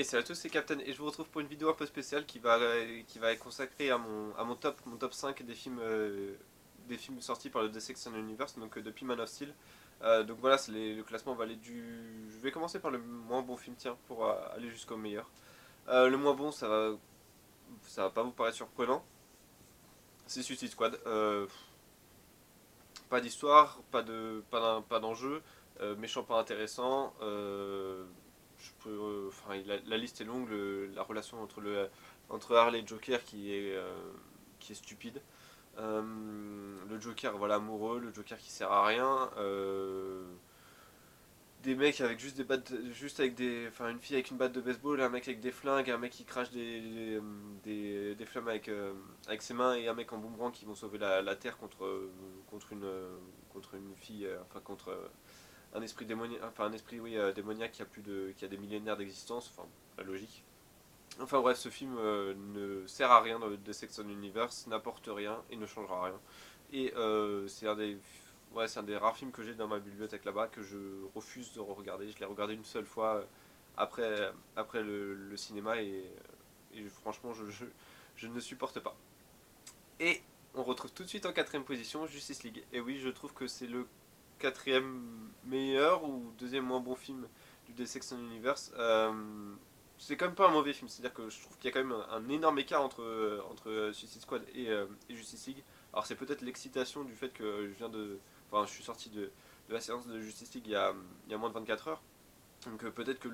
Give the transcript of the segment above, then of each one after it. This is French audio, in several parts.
Et salut à tous, c'est Captain et je vous retrouve pour une vidéo un peu spéciale qui va être consacrée à mon top 5 des films sortis par le DC Extended Universe, donc depuis Man of Steel. Donc voilà, le classement va aller du... Je vais commencer par le moins bon film, tiens, pour aller jusqu'au meilleur. Le moins bon, ça va pas vous paraître surprenant, c'est Suicide Squad. Pas d'histoire, pas d'enjeu, méchant pas intéressant. Enfin, la liste est longue, la relation entre Harley et Joker qui est stupide. Le Joker, voilà, amoureux, le Joker qui sert à rien. Des mecs avec juste des battes, juste avec des, enfin une fille avec une batte de baseball, un mec avec des flingues, un mec qui crache des flammes avec ses mains et un mec en boomerang qui vont sauver la terre contre contre une fille, enfin contre un esprit démoniaque, enfin un esprit oui démoniaque qui a des millénaires d'existence, enfin la logique. Enfin bref, ce film ne sert à rien dans le DC Extended Universe, n'apporte rien et ne changera rien. Et c'est un des rares films que j'ai dans ma bibliothèque là-bas que je refuse de re-regarder. Je l'ai regardé une seule fois après le cinéma et franchement je ne supporte pas. Et on retrouve tout de suite en quatrième position Justice League. Et oui, je trouve que c'est le quatrième meilleur ou deuxième moins bon film du DC Extended Universe. C'est quand même pas un mauvais film, c'est-à-dire que je trouve qu'il y a quand même un énorme écart entre Suicide Squad et Justice League. Alors c'est peut-être l'excitation du fait que enfin, je suis sorti de la séance de Justice League il y a moins de 24 heures, donc peut-être que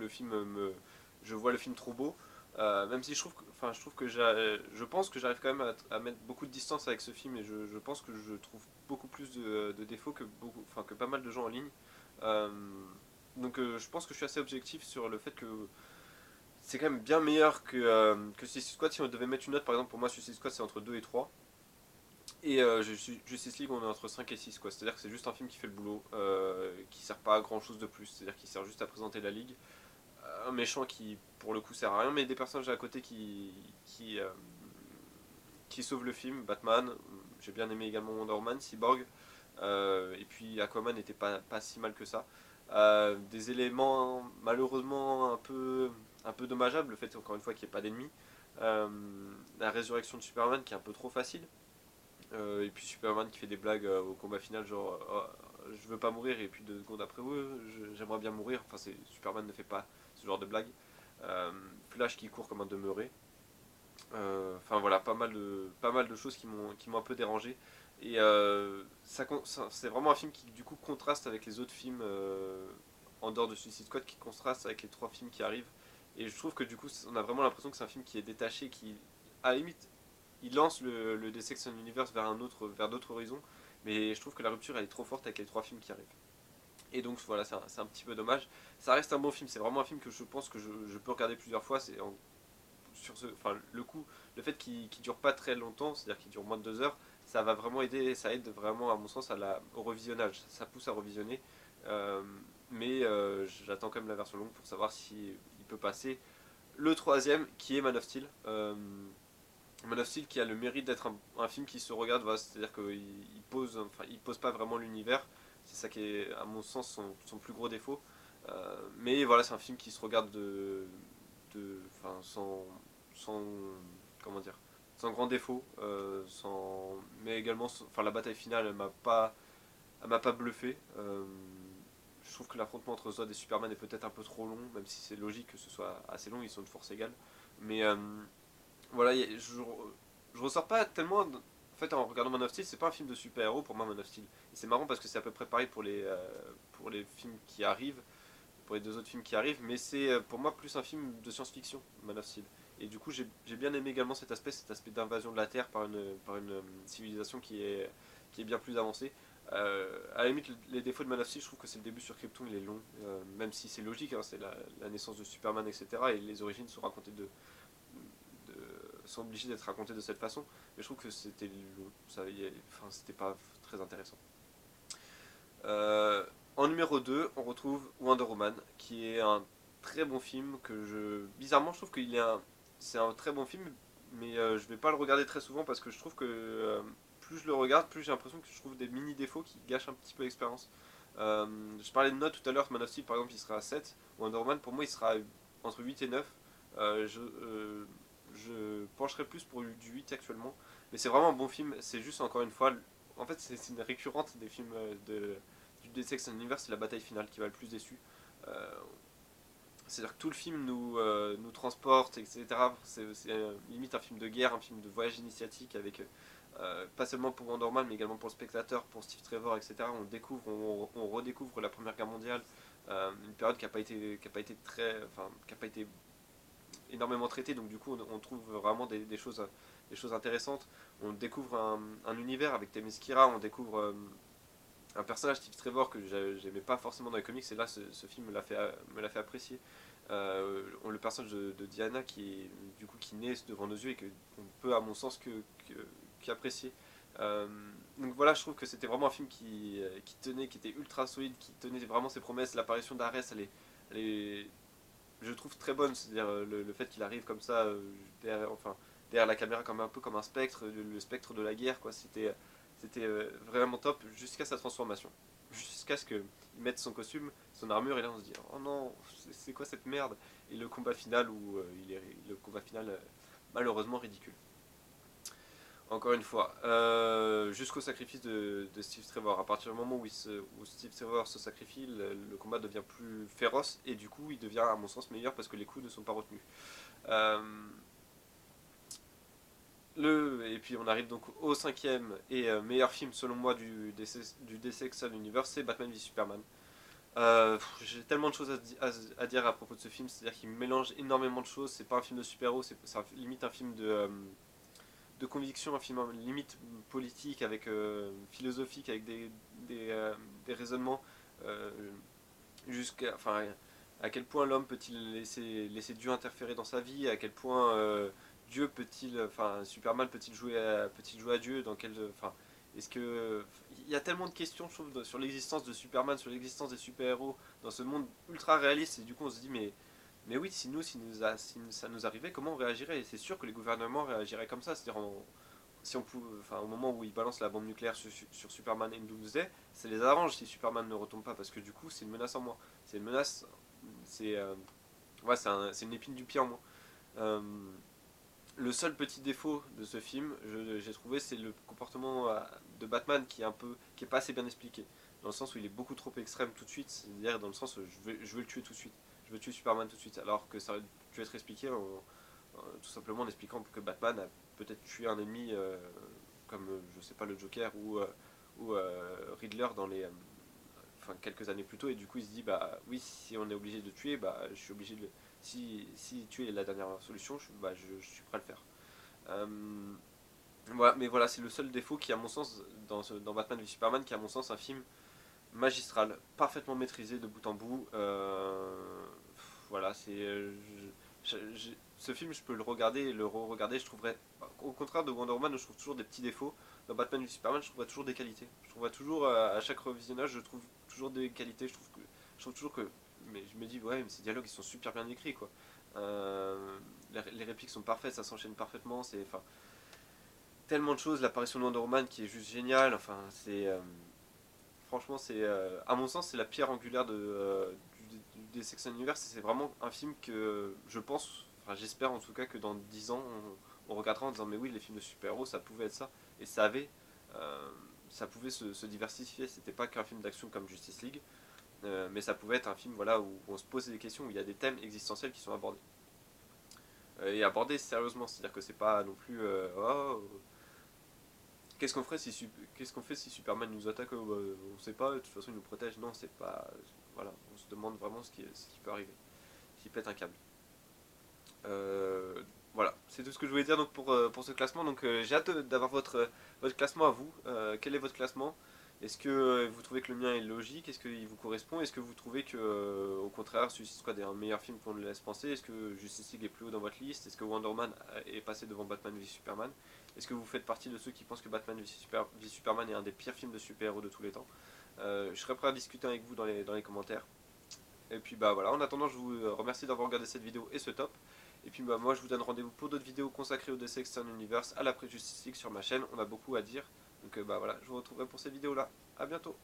je vois le film trop beau. Même si je trouve que je pense que j'arrive quand même à mettre beaucoup de distance avec ce film et je pense que je trouve beaucoup plus de défauts enfin, que pas mal de gens en ligne. Euh, je pense que je suis assez objectif sur le fait que c'est quand même bien meilleur que Suicide Squad. Si on devait mettre une note, par exemple, pour moi, Suicide Squad c'est entre 2 et 3. Et Justice League, on est entre 5 et 6 quoi. C'est-à-dire que c'est juste un film qui fait le boulot, qui sert pas à grand chose de plus. C'est-à-dire qu'il sert juste à présenter la ligue. Un méchant qui, pour le coup, sert à rien, mais des personnages à côté qui sauvent le film. Batman, j'ai bien aimé également Wonder Woman, Cyborg, et puis Aquaman n'était pas si mal que ça. Des éléments malheureusement un peu dommageables, le fait encore une fois qu'il n'y ait pas d'ennemis. Euh, la résurrection de Superman qui est un peu trop facile. Et puis Superman qui fait des blagues au combat final, genre je veux pas mourir, et puis 2 secondes après, ouais, j'aimerais bien mourir. Enfin, Superman ne fait pas ce genre de blague. Flash qui court comme un demeuré. Enfin voilà, pas mal de choses qui m'ont un peu dérangé. Et c'est vraiment un film qui du coup contraste avec les autres films en dehors de Suicide Squad, qui contraste avec les 3 films qui arrivent. Et je trouve que du coup, on a vraiment l'impression que c'est un film qui est détaché, qui, à la limite, il lance le Dissection Universe vers d'autres horizons, mais je trouve que la rupture elle est trop forte avec les 3 films qui arrivent. Et donc voilà, c'est un petit peu dommage. Ça reste un bon film, c'est vraiment un film que je pense que je peux regarder plusieurs fois. Enfin, le fait qu'il dure pas très longtemps, c'est-à-dire qu'il dure moins de 2 heures, ça va vraiment aider, ça aide vraiment à mon sens au revisionnage. Ça pousse à revisionner, euh, mais j'attends quand même la version longue pour savoir si il peut passer le troisième qui est Man of Steel. Man of Steel qui a le mérite d'être un film qui se regarde, voilà, c'est-à-dire il pose pas vraiment l'univers, c'est ça qui est à mon sens son plus gros défaut. Mais voilà, c'est un film qui se regarde enfin, sans, comment dire, sans grand défaut, mais également, enfin la bataille finale, elle m'a pas bluffé. Je trouve que l'affrontement entre Zod et Superman est peut-être un peu trop long, même si c'est logique que ce soit assez long, ils sont de force égale. Mais voilà, je ressors pas tellement. En fait, en regardant Man of Steel, c'est pas un film de super-héros pour moi, Man of Steel. Et c'est marrant parce que c'est à peu près pareil pour les films qui arrivent, pour les 2 autres films qui arrivent, mais c'est pour moi plus un film de science-fiction, Man of Steel. Et du coup, j'ai bien aimé également cet aspect d'invasion de la Terre par une civilisation qui est bien plus avancée. À la limite, les défauts de Man of Steel, je trouve que c'est le début sur Krypton, il est long, même si c'est logique, hein, c'est la naissance de Superman, etc. Et les origines sont racontées de, sont obligés d'être racontés de cette façon. Mais je trouve que c'était long, enfin, c'était pas très intéressant. Euh, En numéro 2 on retrouve Wonder Woman, qui est un très bon film bizarrement, je trouve c'est un très bon film, mais je vais pas le regarder très souvent parce que je trouve que plus je le regarde, plus j'ai l'impression que je trouve des mini défauts qui gâchent un petit peu l'expérience. Je parlais de notes tout à l'heure, Man of Steel par exemple il sera à 7, Wonder Woman pour moi il sera entre 8 et 9. Je pencherais plus pour du 8 actuellement. Mais c'est vraiment un bon film. C'est juste encore une fois. En fait, c'est une récurrente des films du Deus Ex Universe, c'est la bataille finale qui m'a le plus déçu. Euh, C'est-à-dire que tout le film nous transporte, etc. C'est limite un film de guerre, un film de voyage initiatique avec pas seulement pour Wonder Man, mais également pour le spectateur, pour Steve Trevor, etc. On découvre, on redécouvre la Première Guerre mondiale, une période qui a pas été très, enfin, qui a pas été énormément traitée, donc du coup on trouve vraiment des choses intéressantes. On découvre un univers avec Themyscira, on découvre un personnage Steve Trevor que j'aimais pas forcément dans les comics, et là ce film me l'a fait apprécier. Le personnage de Diana qui naît devant nos yeux et qu'on peut à mon sens qu'apprécier. Donc voilà, je trouve que c'était vraiment un film qui tenait, qui était ultra solide, qui tenait vraiment ses promesses. L'apparition d'Ares, elle est, je trouve très bonne, c'est-à-dire le fait qu'il arrive comme ça derrière la caméra comme un peu comme un spectre, le spectre de la guerre, quoi. C'était vraiment top jusqu'à sa transformation. Jusqu'à ce qu'il mette son costume, son armure, et là on se dit oh non, c'est quoi cette merde. Et le combat final où le combat final malheureusement ridicule. Encore une fois, jusqu'au sacrifice de Steve Trevor. À partir du moment où Steve Trevor se sacrifie, le combat devient plus féroce et du coup il devient à mon sens meilleur parce que les coups ne sont pas retenus. Euh, et puis on arrive donc au cinquième et meilleur film selon moi du DC Extend Universe, c'est Batman v Superman. J'ai tellement de choses à dire à propos de ce film, c'est-à-dire qu'il mélange énormément de choses, c'est pas un film de super-héros, c'est limite un film de conviction, un film limite politique, avec philosophique, avec des raisonnements euh, jusqu'à, enfin, à quel point l'homme peut-il laisser Dieu interférer dans sa vie, à quel point Dieu peut-il, enfin, Superman peut-il jouer à Dieu, dans quel, enfin, est-ce que il y a tellement de questions, je trouve, sur l'existence de Superman, sur l'existence des super-héros dans ce monde ultra réaliste, et du coup on se dit mais oui, si ça nous arrivait, comment on réagirait? Et c'est sûr que les gouvernements réagiraient comme ça, c'est-à-dire si on pouvait, enfin, au moment où ils balancent la bombe nucléaire sur Superman et Doomsday, ça les arrange si Superman ne retombe pas, parce que du coup c'est une menace en moins. C'est une menace, c'est ouais, c'est une épine du pied en moins. Euh, le seul petit défaut de ce film, j'ai trouvé, c'est le comportement de Batman qui est pas assez bien expliqué. Dans le sens où il est beaucoup trop extrême tout de suite, c'est-à-dire dans le sens où je veux le tuer tout de suite. Je veux tuer Superman tout de suite, alors que ça aurait pu être expliqué tout simplement en expliquant que Batman a peut-être tué un ennemi comme, je sais pas, le Joker ou Riddler dans enfin, quelques années plus tôt, et du coup il se dit bah oui, si on est obligé de tuer, bah je suis obligé de si tuer est la dernière solution, je suis prêt à le faire. Voilà, mais voilà, c'est le seul défaut qui, à mon sens, dans Batman v Superman, qui, à mon sens, un film magistral, parfaitement maîtrisé de bout en bout. Voilà, ce film, je peux le regarder et le re-regarder. Je trouverais, au contraire de Wonder Woman, je trouve toujours des petits défauts. Dans Batman v Superman, je trouverais toujours des qualités. Je trouverais toujours, à chaque revisionnage, je trouve toujours des qualités. Je trouve toujours que. Mais je me dis, ouais, mais ces dialogues, ils sont super bien écrits, quoi. Les répliques sont parfaites, ça s'enchaîne parfaitement. Enfin, tellement de choses. L'apparition de Wonder Woman qui est juste géniale. Enfin, franchement, à mon sens, c'est la pierre angulaire des Sex and Universe. C'est vraiment un film que je pense, enfin j'espère en tout cas que dans 10 ans, on regardera en disant mais oui, les films de super-héros, ça pouvait être ça. Et euh, ça pouvait se diversifier. C'était pas qu'un film d'action comme Justice League, mais ça pouvait être un film voilà, où on se pose des questions, où il y a des thèmes existentiels qui sont abordés. Et abordés sérieusement, c'est-à-dire que c'est pas non plus oh, qu'est-ce qu'on fait si Superman nous attaque? On sait pas, de toute façon il nous protège. Non, c'est pas. Voilà, on se demande vraiment ce qui peut arriver. S'il pète un câble. Euh, voilà, c'est tout ce que je voulais dire donc pour ce classement. Donc j'ai hâte d'avoir votre classement à vous. Quel est votre classement? Est-ce que vous trouvez que le mien est logique? Est-ce qu'il vous correspond? Est-ce que vous trouvez que, au contraire, Suicide Squad est un meilleur film qu'on le laisse penser? Est-ce que Justice League est plus haut dans votre liste? Est-ce que Wonder Man est passé devant Batman v Superman? Est-ce que vous faites partie de ceux qui pensent que Batman v Superman est un des pires films de super-héros de tous les temps? Je serais prêt à discuter avec vous dans les commentaires. Et puis bah voilà, en attendant, je vous remercie d'avoir regardé cette vidéo et ce top. Et puis bah moi je vous donne rendez-vous pour d'autres vidéos consacrées au DC Extern Universe, à la Justice League sur ma chaîne. On a beaucoup à dire. Donc bah voilà, je vous retrouverai pour cette vidéo là. A bientôt.